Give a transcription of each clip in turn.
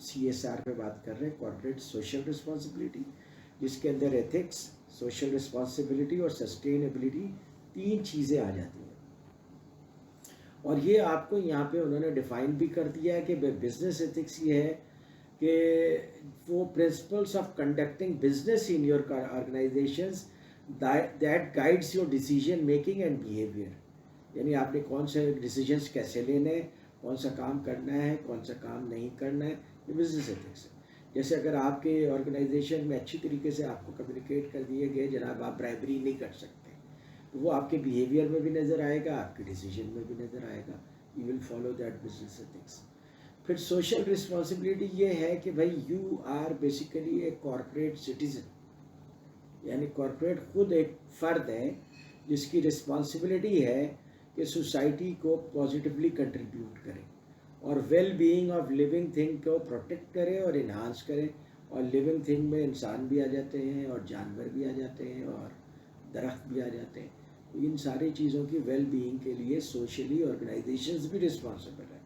CSR پہ بات کر رہے ہیں، کارپوریٹ سوشل رسپانسبلٹی، جس کے اندر ایتھکس، سوشل رسپانسبلٹی اور سسٹینیبلٹی 3 چیزیں آ جاتی ہیں. اور یہ آپ کو یہاں پہ انہوں نے ڈیفائن بھی کر دیا ہے کہ بزنس ایتھکس یہ ہے کہ وہ principles of conducting business in your organizations that guides your decision making and behaviour. یعنی آپ نے کون سے ڈیسیجنس کیسے لینے ہیں، کون سا کام کرنا ہے، کون سا کام نہیں کرنا ہے، یہ بزنس ایتھکس ہے. جیسے اگر آپ کے آرگنائزیشن میں اچھی طریقے سے آپ کو کمیونیکیٹ کر دیے گئے جناب آپ برائبری نہیں کر سکتے، تو وہ آپ کے بیہیویئر میں بھی نظر آئے گا، آپ کے ڈیسیجن میں بھی نظر آئے گا. You will follow that business ethics. پھر سوشل رسپانسبلٹی یہ ہے کہ بھائی you are basically a corporate citizen, یعنی کارپوریٹ خود ایک فرد ہے جس کی رسپانسبلٹی ہے کہ سوسائٹی کو پازیٹیولی کنٹریبیوٹ کرے اور well being of living thing کو پروٹیکٹ کرے اور انہانس کرے. اور لیونگ تھنگ میں انسان بھی آ جاتے ہیں اور جانور بھی آ جاتے ہیں اور درخت بھی آ جاتے ہیں. ان ساری چیزوں کی ویل بینگ کے لیے سوشلی آرگنائزیشنز بھی رسپانسبل ہیں.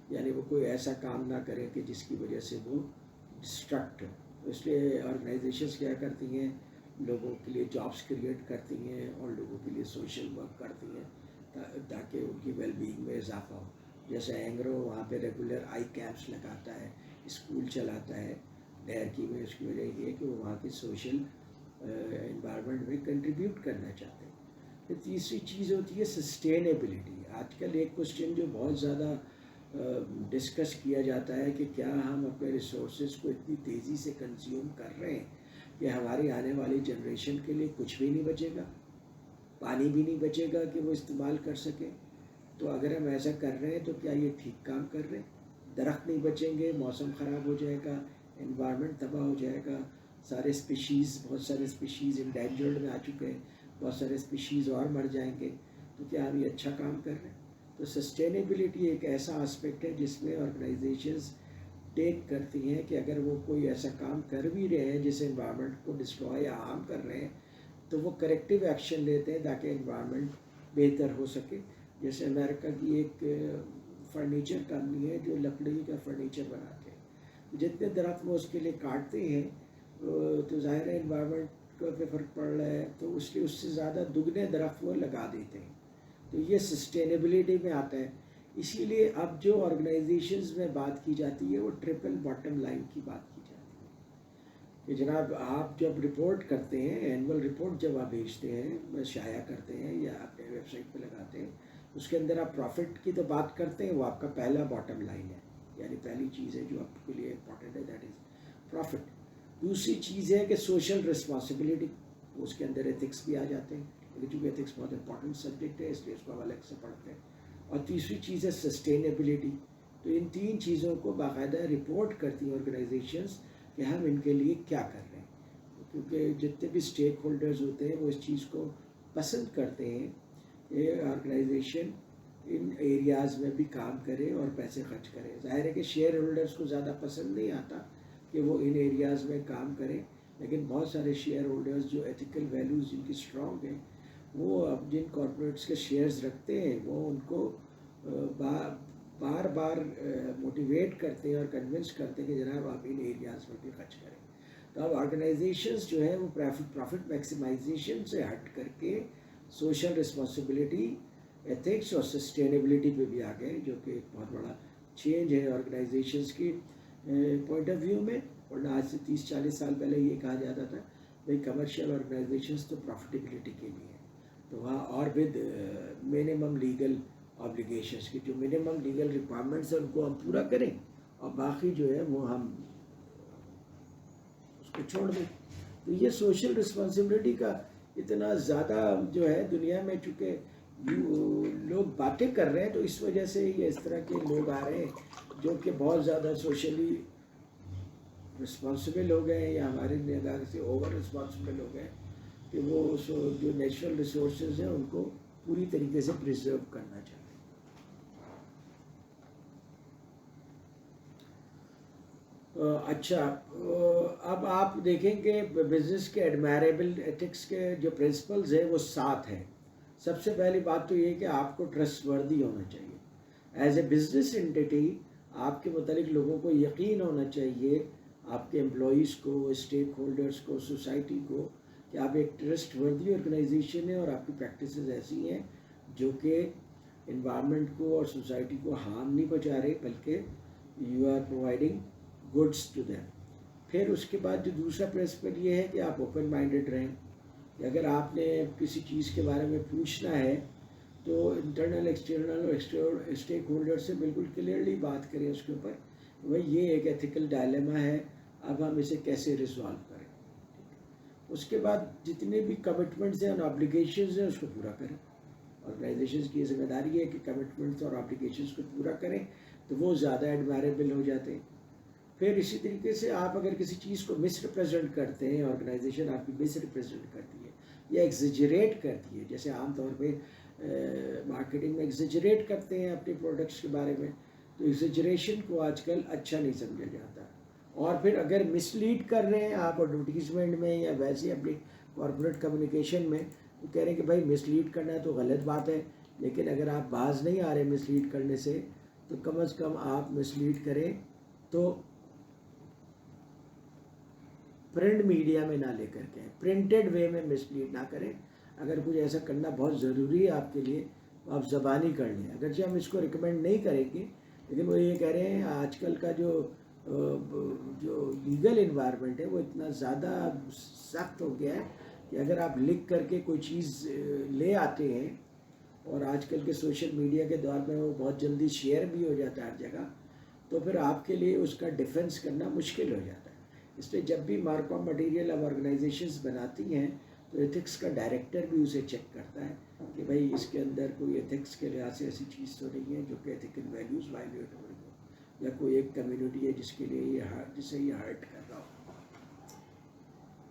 یعنی وہ کوئی ایسا کام نہ کرے کہ جس کی وجہ سے وہ ڈسٹرکٹ ہو. اس لیے آرگنائزیشنز کیا کرتی ہیں، لوگوں کے لیے جابس کریٹ کرتی ہیں اور لوگوں کے لیے سوشل ورک کرتی ہیں تاکہ ان کی ویل بینگ میں اضافہ ہو. جیسے اینگرو وہاں پہ ریگولر آئی کیمپس لگاتا ہے، اسکول چلاتا ہے ڈیر کی میں، اس کی وجہ یہ ہے کہ وہ وہاں کی سوشل انوائرمنٹ میں کنٹریبیوٹ کرنا چاہتے ہیں. پھر تیسری چیز ہوتی ہے سسٹینیبلٹی. آج کل ایک کوشچن جو بہت زیادہ ڈسکس کیا جاتا ہے کہ کیا ہم اپنے ریسورسز کو اتنی تیزی سے کنزیوم کر رہے ہیں کہ ہماری آنے والی جنریشن کے لیے کچھ بھی نہیں بچے گا، پانی بھی نہیں بچے گا کہ وہ استعمال کر سکیں. تو اگر ہم ایسا کر رہے ہیں تو کیا یہ ٹھیک کام کر رہے ہیں؟ درخت نہیں بچیں گے، موسم خراب ہو جائے گا، انوائرمنٹ تباہ ہو جائے گا، سارے اسپیشیز، بہت سارے اسپیشیز انڈینجرڈ میں آ چکے ہیں، بہت سارے اسپیشیز اور مر جائیں گے. تو کیا ہم یہ اچھا کام کر رہے ہیں؟ تو سسٹینیبلٹی ایک ایسا آسپیکٹ ہے جس میں آرگنائزیشنز ٹیک کرتی ہیں کہ اگر وہ کوئی ایسا کام کر بھی رہے ہیں جس انوائرمنٹ کو ڈسٹرائے یا ہارم کر رہے ہیں تو وہ کریکٹیو ایکشن لیتے ہیں تاکہ انوائرمنٹ بہتر ہو سکے. جیسے امریکہ کی ایک فرنیچر کمپنی ہے جو لکڑی کا فرنیچر بناتے ہیں. جتنے درخت وہ اس کے لیے کاٹتے ہیں تو ظاہر ہے انوائرمنٹ کو پہ فرق پڑ رہا ہے، تو اس لیے اس سے زیادہ دگنے درخت وہ لگا دیتے ہیں. تو یہ سسٹینیبلٹی میں آتا ہے. اسی لیے اب جو آرگنائزیشنز میں بات کی جاتی ہے وہ ٹرپل باٹم لائن کی بات کی جاتی ہے کہ جناب آپ جب رپورٹ کرتے ہیں، اینول رپورٹ جب آپ بھیجتے ہیں، شائع کرتے ہیں یا اپنے ویب سائٹ پہ لگاتے ہیں، اس کے اندر آپ پروفٹ کی تو بات کرتے ہیں، وہ آپ کا پہلا باٹم لائن ہے، یعنی پہلی چیز ہے جو آپ کے لیے امپورٹنٹ ہے، دیٹ از پروفٹ. دوسری چیز ہے کہ سوشل رسپانسبلٹی، اس کے اندر ایتھکس بھی آ جاتے ہیں لیکن چونکہ ایتھکس بہت امپورٹنٹ سبجیکٹ ہے اس لیے اس کو ہم الگ سے پڑھتے ہیں. اور تیسری چیز ہے سسٹینیبلٹی. تو ان 3 چیزوں کو باقاعدہ رپورٹ کرتی ہیں آرگنائزیشنز کہ ہم ان کے لیے کیا کر رہے ہیں، کیونکہ جتنے بھی اسٹیک ہولڈرز ہوتے ہیں وہ اس چیز کو پسند کرتے ہیں کہ آرگنائزیشن ان ایریاز میں بھی کام کرے اور پیسے خرچ کرے. ظاہر ہے کہ شیئر ہولڈرز کو زیادہ پسند نہیں آتا کہ وہ ان ایریاز میں کام کریں، لیکن بہت سارے شیئر ہولڈرز جو ایتھیکل ویلیوز جن کی اسٹرانگ ہیں وہ اب جن کارپوریٹس کے شیئرز رکھتے ہیں وہ ان کو بار بار موٹیویٹ کرتے ہیں اور کنونس کرتے ہیں کہ جناب آپ ان ایریاز میں بھی خرچ کریں. تو اب آرگنائزیشنز جو ہیں وہ پروفٹ میکسیمائزیشن سے ہٹ کر کے سوشل رسپانسبلٹی، ایتھکس اور سسٹینیبلٹی پہ بھی آ گئے، جو کہ ایک بہت بڑا چینج ہے آرگنائزیشنز کی پوائنٹ آف ویو میں. ورنہ آج سے 30-40 سال پہلے یہ کہا جاتا تھا بھائی کمرشل آرگنائزیشنز تو پروفیٹیبلٹی کے لیے ہیں، تو وہاں اور ود منیمم لیگل آبلیگیشنز کی جو منیمم لیگل ریکوائرمنٹس ہیں ان کو ہم پورا کریں اور باقی جو ہے وہ ہم اس کو چھوڑ دیں. تو یہ سوشل رسپانسبلٹی کا اتنا زیادہ جو ہے دنیا میں چونکہ لوگ باتیں کر رہے ہیں تو اس وجہ سے یہ اس طرح کے لوگ آ رہے ہیں جو کہ بہت زیادہ سوشلی رسپانسبل ہو گئے ہیں یا ہمارے نگاہ سے اوور رسپانسبل ہو گئے کہ وہ جو نیچرل ریسورسز ہیں ان کو پوری طریقے سے پریزرو کرنا چاہتے ہیں. اچھا، اب آپ دیکھیں کہ بزنس کے ایڈمائریبل ایتھکس کے جو پرنسپلز ہیں وہ 7 ہیں. سب سے پہلی بات تو یہ کہ آپ کو ٹرسٹ وردی ہونا چاہیے. ایز اے بزنس انٹیٹی آپ کے متعلق لوگوں کو یقین ہونا چاہیے، آپ کے امپلائیز کو، اسٹیک ہولڈرز کو، سوسائٹی کو، کہ آپ ایک ٹرسٹ وردی آرگنائزیشن ہے اور آپ کی پریکٹسز ایسی ہیں جو کہ انوائرمنٹ کو اور سوسائٹی کو ہارم نہیں پہنچا رہے، بلکہ you are providing goods to them. پھر اس کے بعد جو دوسرا پرنسپل یہ ہے کہ آپ اوپن مائنڈیڈ رہیں، کہ اگر آپ نے کسی چیز کے بارے میں پوچھنا ہے تو انٹرنل ایکسٹرنل اور اسٹیک ہولڈر سے بالکل کلیئرلی بات کریں اس کے اوپر، بھائی یہ ایک ایتھیکل ڈائلیما ہے، اب ہم اسے کیسے ریزالو کریں۔ اس کے بعد جتنے بھی کمٹمنٹس ہیں اور آبلیگیشنز ہیں اس کو پورا کریں۔ آرگنائزیشنز کی ذمہ داری ہے کہ کمٹمنٹس اور آبلیگیشنز کو پورا کریں، تو وہ زیادہ ایڈمائریبل ہو جاتے ہیں۔ پھر اسی طریقے سے آپ اگر کسی چیز کو مس ریپرزینٹ کرتے ہیں، آرگنائزیشن آپ کی مس ریپرزینٹ کرتی ہے یا ایگزیجریٹ کرتی ہے، جیسے عام طور پہ مارکیٹنگ میں ایگزیجریٹ کرتے ہیں اپنے پروڈکٹس کے بارے میں، تو ایگزیجریشن کو آج کل اچھا نہیں سمجھا جاتا۔ اور پھر اگر مس لیڈ کر رہے ہیں آپ ایڈورٹیزمنٹ میں یا ویسے اپنی کارپوریٹ کمیونیکیشن میں، تو کہہ رہے ہیں کہ بھائی مس لیڈ کرنا تو غلط بات ہے، لیکن اگر آپ باز نہیں آ رہے مس لیڈ کرنے سے، تو کم از کم آپ مس لیڈ کریں تو پرنٹ میڈیا میں نہ لے کر کے، پرنٹڈ وے میں مس لیڈ نہ کریں۔ اگر کچھ ایسا کرنا بہت ضروری ہے آپ کے لیے تو آپ زبانی کر لیں، اگرچہ ہم اس کو ریکمینڈ نہیں کریں گے، لیکن وہ یہ کہہ رہے ہیں آج کل کا جو لیگل انوائرمنٹ ہے وہ اتنا زیادہ سخت ہو گیا ہے کہ اگر آپ لکھ کر کے کوئی چیز لے آتے ہیں، اور آج کل کے سوشل میڈیا کے دور میں وہ بہت جلدی شیئر بھی ہو جاتا ہے ہر جگہ، تو پھر آپ کے لیے اس کا ڈیفنس کرنا مشکل ہو جاتا ہے۔ اس لیے جب بھی مارک آف مٹیریل اب آرگنائزیشنز بناتی ہیں تو ایتھکس کا ڈائریکٹر بھی اسے چیک کرتا ہے کہ بھائی اس کے اندر کوئی ایتھکس کے لحاظ سے ایسی چیز تو نہیں ہے جو کہ ایتھیکل ویلیوز وائلیٹ ہو رہی ہو، یا کوئی ایک کمیونٹی ہے جس کے لیے جسے یہ ہرٹ کر رہا ہو۔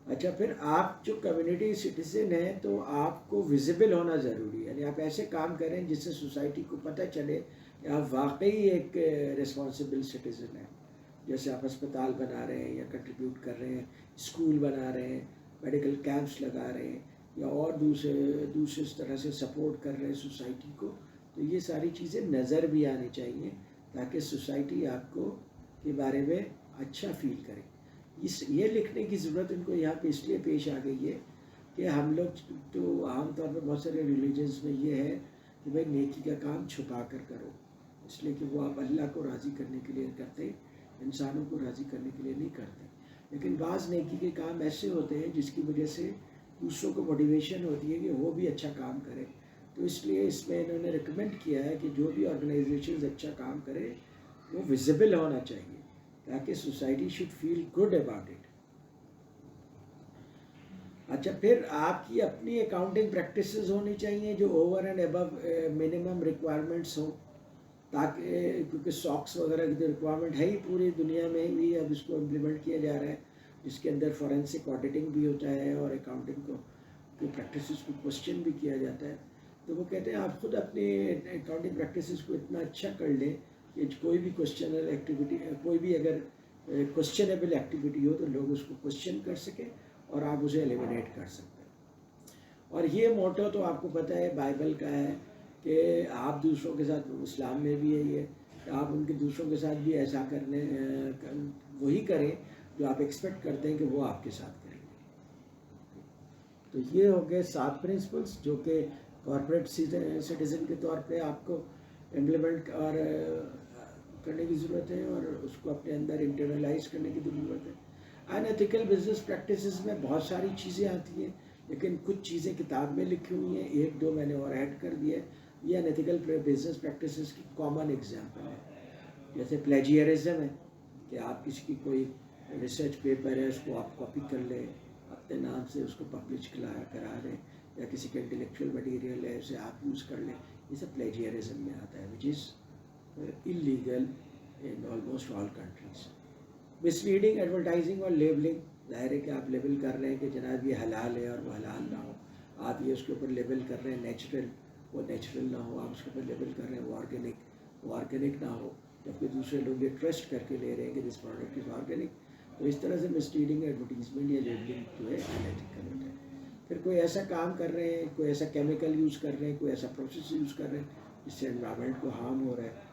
اچھا، پھر آپ جو کمیونٹی سٹیزن ہیں تو آپ کو ویزیبل ہونا ضروری ہے، یعنی آپ ایسے کام کریں جس سے سوسائٹی کو پتہ چلے کہ آپ واقعی ایک ریسپانسبل سٹیزن ہیں۔ جیسے آپ اسپتال بنا رہے ہیں یا کنٹریبیوٹ کر رہے ہیں، اسکول بنا رہے ہیں، میڈیکل کیمپس لگا رہے ہیں، یا اور دوسرے اس طرح سے سپورٹ کر رہے ہیں سوسائٹی کو، تو یہ ساری چیزیں نظر بھی آنی چاہیے تاکہ سوسائٹی آپ کو کے بارے میں اچھا فیل کرے۔ یہ لکھنے کی ضرورت ان کو یہاں پہ اس لیے پیش آ گئی ہے کہ ہم لوگ تو عام طور پہ بہت سارے ریلیجنس میں یہ ہے کہ بھائی نیکی کا کام چھپا کر کرو، اس لیے کہ وہ آپ اللہ کو راضی کرنے کے لیے کرتے، انسانوں کو راضی کرنے کے لیے نہیں کرتے۔ لیکن بعض نیکی کے کام ایسے ہوتے ہیں جس کی وجہ سے دوسروں کو موٹیویشن ہوتی ہے کہ وہ بھی اچھا کام کرے، تو اس لیے اس میں انہوں نے ریکمینڈ کیا ہے کہ جو بھی آرگنائزیشنز اچھا کام کرے وہ ویزیبل ہونا چاہیے تاکہ society should feel good about it. اچھا، پھر آپ کی اپنی اکاؤنٹنگ پریکٹسز ہونی چاہیے جو over and above minimum requirements ہوں، تاکہ کیونکہ ساکس وغیرہ کی تو ریکوائرمنٹ ہے ہی پوری دنیا میں ہی، اب اس کو امپلیمنٹ کیا جا رہا ہے، جس کے اندر فورینسک آڈیٹنگ بھی ہوتا ہے اور اکاؤنٹنگ کو کی پریکٹسز کو کوسچن بھی کیا جاتا ہے۔ تو وہ کہتے ہیں آپ خود اپنے اکاؤنٹنگ پریکٹسز کو اتنا اچھا کر لیں کہ کوئی بھی کوسچنل ایکٹیویٹی، کوئی بھی اگر کوسچنیبل ایکٹیویٹی ہو تو لوگ اس کو کوسچن کر سکیں اور آپ اسے ایلیمینیٹ کر سکتے ہیں۔ اور یہ موٹو تو آپ کو پتہ ہے بائبل کا ہے کہ آپ دوسروں کے ساتھ، اسلام میں بھی ہے یہ کہ آپ ان کے دوسروں کے ساتھ بھی ایسا کرنے وہی کریں جو آپ ایکسپیکٹ کرتے ہیں کہ وہ آپ کے ساتھ کریں گے۔ تو یہ ہو گئے 7 پرنسپلس جو کہ کارپوریٹ سٹیزن کے طور پہ آپ کو امپلیمنٹ اور کرنے کی ضرورت ہے اور اس کو اپنے اندر انٹرنلائز کرنے کی ضرورت ہے۔ ان ایتھیکل بزنس پریکٹسز میں بہت ساری چیزیں آتی ہیں، لیکن کچھ چیزیں کتاب میں لکھی ہوئی ہیں، 1-2 میں نے اور ایڈ کر دیا ہے۔ یہ ان ایتھیکل بزنس پریکٹسز کی کامن ایگزامپل ہے، جیسے پلیجیرزم ہے کہ آپ کسی کی کوئی ریسرچ پیپر ہے اس کو آپ کاپی کر لیں، اپنے نام سے اس کو پبلش کرا لیں، یا کسی کا انٹلیکچوئل مٹیریل ہے اسے آپ یوز کر لیں، یہ سب پلیجیرزم میں آتا ہے، وچ از illegal in almost all countries۔ Miss leading advertising اور لیبلنگ، ظاہر ہے کہ آپ لیبل کر رہے ہیں کہ جناب یہ حلال ہے اور وہ حلال نہ ہو، آپ یہ اس کے اوپر لیبل کر رہے ہیں نیچرل، وہ نیچرل نہ ہو، آپ اس کے اوپر لیبل کر رہے ہیں وہ آرگینک نہ ہو، جبکہ دوسرے لوگ یہ ٹرسٹ کر کے لے رہے ہیں کہ دس پروڈکٹ از آرگینک۔ تو اس طرح سے مس لیڈنگ ایڈورٹیزمنٹ یا لیبلنگ جو ہے انیتھیکل ہوتا ہے۔ پھر کوئی ایسا کام کر رہے ہیں، کوئی ایسا کیمیکل یوز کر رہے ہیں، کوئی ایسا پروسیس یوز کر رہے ہیں جس سے انوائرمنٹ کو ہارم ہو رہا ہے،